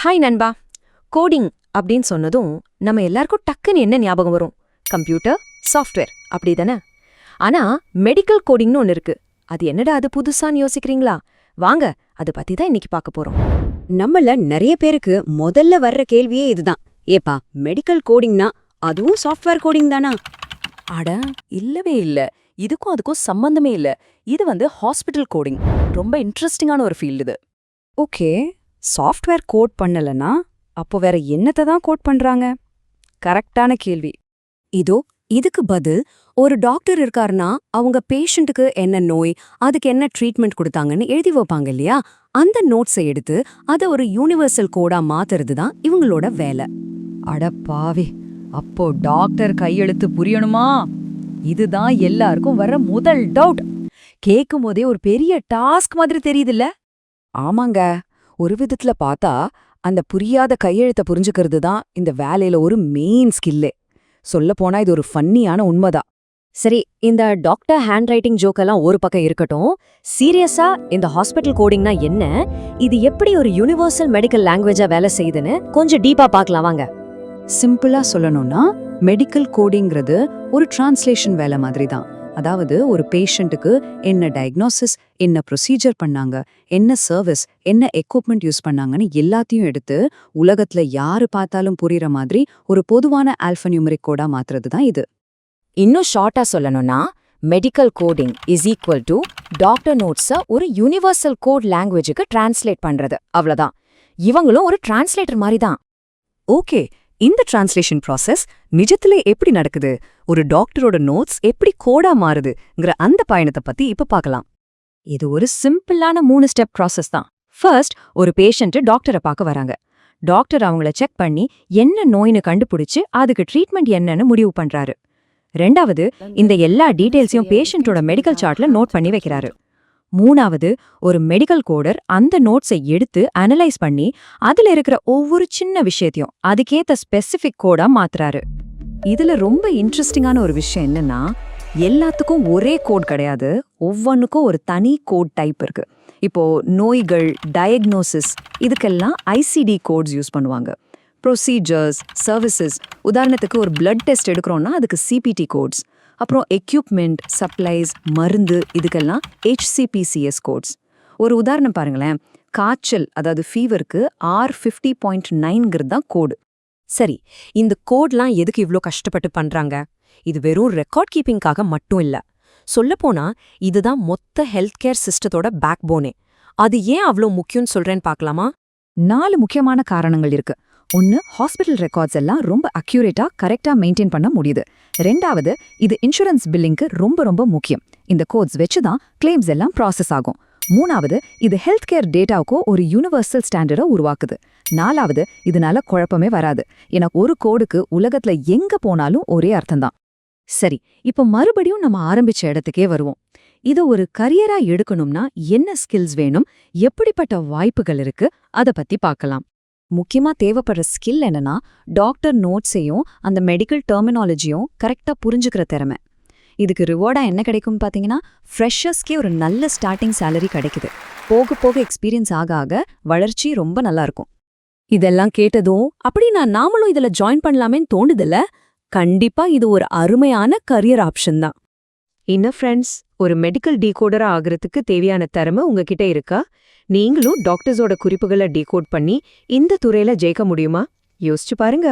Hi நண்பா. Coding அப்படின்னு சொன்னதும் நம்ம எல்லாருக்கும் டக்குன்னு என்ன ஞாபகம் வரும்? கம்ப்யூட்டர், சாஃப்ட்வேர் அப்படிதானே? ஆனா மெடிக்கல் கோடிங்னு ஒன்று இருக்கு. அது என்னடா அது புதுசான்னு யோசிக்கிறீங்களா? வாங்க, அதை பத்தி தான் இன்னைக்கு பார்க்க போறோம். நம்மள நிறைய பேருக்கு முதல்ல வர்ற கேள்வியே இதுதான். ஏப்பா, மெடிக்கல் கோடிங்னா அதுவும் சாஃப்ட்வேர் கோடிங் தானா? அட இல்லவே இல்ல. இதுக்கும் அதுக்கும் சம்பந்தமே இல்ல. இது ஹாஸ்பிட்டல் கோடிங். ரொம்ப இன்ட்ரெஸ்டிங்கான ஒரு ஃபீல்டு இது. ஓகே, சாஃப்ட்வேர் கோட் பண்ணலனா அப்போ வேற என்னத்தை தான் கோட் பண்றாங்க? கரெக்டான கேள்வி. இதுக்கு பதில், ஒரு டாக்டர் இருக்காருன்னா அவங்க பேஷண்ட்டுக்கு என்ன நோய், அதுக்கு என்ன ட்ரீட்மெண்ட் கொடுத்தாங்கன்னு எழுதி வைப்பாங்க இல்லையா? அந்த நோட்ஸை எடுத்து அதை ஒரு யூனிவர்சல் கோடா மாத்துறது தான் இவங்களோட வேலை. அட பாவி, அப்போ டாக்டர் கையெழுத்து புரியணுமா? இதுதான் எல்லாருக்கும் வர முதல் டவுட். கேக்கும் போதே ஒரு பெரிய டாஸ்க் மாதிரி தெரியுதுல்ல? ஆமாங்க, ஒரு விதத்துல பார்த்தா அந்த புரியாத கையெழுத்தை புரிஞ்சுக்கிறது தான் இந்த வேலையில ஒரு மெயின் ஸ்கில்லே. சொல்லப்போனா இது ஒரு ஃபன்னியான உண்மைதான். சரி, இந்த டாக்டர் ஹேண்ட் ரைட்டிங் ஜோக்கெல்லாம் ஒரு பக்கம் இருக்கட்டும். சீரியஸா இந்த ஹாஸ்பிட்டல் கோடிங்னா என்ன, இது எப்படி ஒரு யூனிவர்சல் மெடிக்கல் லாங்குவேஜா வேலை செய்யுதுன்னு கொஞ்சம் டீப்பா பார்க்கலாம் வாங்க. சிம்பிளா சொல்லணும்னா, மெடிக்கல் கோடிங்கிறது ஒரு டிரான்ஸ்லேஷன் வேலை மாதிரி தான். அதாவது ஒரு பேஷண்ட்டுக்கு என்ன டயக்னோசிஸ், என்ன ப்ரொசீஜர் பண்ணாங்க, என்ன சர்வீஸ், என்ன எக்யூப்மெண்ட் யூஸ் பண்ணாங்கன்னு எல்லாத்தையும் எடுத்து உலகத்துல யாரு பார்த்தாலும் புரியுற மாதிரி ஒரு பொதுவான ஆல்ஃபனியூமரிக் கோடா மாத்துறது தான் இது. இன்னும் ஷார்ட்டா சொல்லணும்னா, medical coding is equal to doctor நோட்ஸை ஒரு யூனிவர்சல் கோட் லாங்குவேஜுக்கு டிரான்ஸ்லேட் பண்றது. அவ்வளவுதான். இவங்களும் ஒரு டிரான்ஸ்லேட்டர் மாதிரி தான். ஓகே, இந்த டிரான்ஸ்லேஷன் ப்ராசஸ் நிஜத்திலே எப்படி நடக்குது, ஒரு டாக்டரோட நோட்ஸ் எப்படி கோடா மாறுதுங்கிற அந்த பயணத்தை பத்தி இப்ப பார்க்கலாம். இது ஒரு சிம்பிளான 3 ஸ்டெப் ப்ராசஸ் தான். ஃபர்ஸ்ட், ஒரு பேஷண்ட் டாக்டரை பார்க்க வராங்க. டாக்டர் அவங்கள செக் பண்ணி என்ன நோயின்னு கண்டுபிடிச்சு அதுக்கு ட்ரீட்மெண்ட் என்னன்னு முடிவு பண்றாரு. ரெண்டாவது, இந்த எல்லா டீடைல்ஸையும் பேஷண்டோட மெடிக்கல் சார்ட்ல நோட் பண்ணி வைக்கிறாரு. மூணாவது, ஒரு மெடிக்கல் கோடர் அந்த நோட்ஸை எடுத்து அனலைஸ் பண்ணி அதுல இருக்கிற ஒவ்வொரு சின்ன விஷயத்தையும் அதுக்கேத்த ஸ்பெசிபிக் கோடா மாத்துறாரு. இதுல ரொம்ப இன்ட்ரெஸ்டிங்கான ஒரு விஷயம் என்னன்னா, எல்லாத்துக்கும் ஒரே கோட் கிடையாது, ஒவ்வொன்றுக்கும் ஒரு தனி கோட் டைப் இருக்கு. இப்போ நோய்கள், டயக்னோசிஸ், இதுக்கெல்லாம் ஐசிடி கோட்ஸ் யூஸ் பண்ணுவாங்க. ப்ரொசீஜர்ஸ், சர்வீசஸ், உதாரணத்துக்கு ஒரு பிளட் டெஸ்ட் எடுக்கிறோம்னா அதுக்கு சிபிடி கோட்ஸ். அப்புறம் எக்யூப்மெண்ட், சப்ளைஸ், மருந்து, இதுக்கெல்லாம் HCPCS கோட்ஸ். ஒரு உதாரணம் பாருங்களேன், காய்ச்சல் அதாவது ஃபீவருக்கு R50.9 தான் கோடு. சரி, இந்த கோட்லாம் எதுக்கு இவ்ளோ கஷ்டப்பட்டு பண்றாங்க? இது வெறும் ரெக்கார்ட் கீப்பிங்காக மட்டும் இல்ல. சொல்லப்போனா இதுதான் மொத்த ஹெல்த் கேர் சிஸ்டத்தோட பேக் போனே. அது ஏன் அவ்ளோ முக்கியம்னு சொல்றேன்னு பார்க்கலாமா? 4 முக்கியமான காரணங்கள் இருக்கு. ஒன்று, ஹாஸ்பிட்டல் ரெக்கார்ட்ஸ் எல்லாம் ரொம்ப அக்யூரேட்டா கரெக்டா மெயின்டைன் பண்ண முடியுது. ரெண்டாவது, இது இன்சூரன்ஸ் பில்லிங்க்கு ரொம்ப முக்கியம். இந்த கோட்ஸ் வச்சு தான் கிளைம்ஸ் எல்லாம் ப்ராசஸ் ஆகும். மூணாவது, இது ஹெல்த் கேர் டேட்டாவுக்கு ஒரு யூனிவர்சல் ஸ்டாண்டர்டை உருவாக்குது. நாலாவது, இதனால குழப்பமே வராது. எனக்கு ஒரு கோடுக்கு உலகத்துல எங்க போனாலும் ஒரே அர்த்தம்தான். சரி, இப்போ மறுபடியும் நம்ம ஆரம்பிச்ச இடத்துக்கே வருவோம். இது ஒரு கரியரா எடுக்கணும்னா என்ன ஸ்கில்ஸ் வேணும், எப்படிப்பட்ட வாய்ப்புகள் இருக்கு, அதை பத்தி பார்க்கலாம். முக்கியமா தேவைப்படுற ஸ்கில் என்னன்னா, டாக்டர் நோட்ஸையும் அந்த மெடிக்கல் டெர்மினாலஜியும் கரெக்டா புரிஞ்சுக்கிற திறமை. இதுக்கு ரிவார்டா என்ன கிடைக்கும் பாத்தீங்கன்னா, ஃப்ரெஷர்ஸ்க்கே ஒரு நல்ல ஸ்டார்டிங் சேலரி கிடைக்குது. போக போக எக்ஸ்பீரியன்ஸ் ஆக ஆக வளர்ச்சி ரொம்ப நல்லா இருக்கும். இதெல்லாம் கேட்டதும் அப்படின்னா நாமளும் இதுல ஜாயின் பண்ணலாமேன்னு தோணுதில்ல? கண்டிப்பா இது ஒரு அருமையான கரியர் ஆப்ஷன் தான். என்ன ஃப்ரெண்ட்ஸ், ஒரு மெடிக்கல் டீகோடரா ஆகிறதுக்கு தேவையான திறமை உங்ககிட்ட இருக்கா? நீங்களும் டாக்டர்ஸோட குறிப்புகளை டீகோட் பண்ணி இந்த துறையில ஜெயிக்க முடியுமா? யோசிச்சு பாருங்க.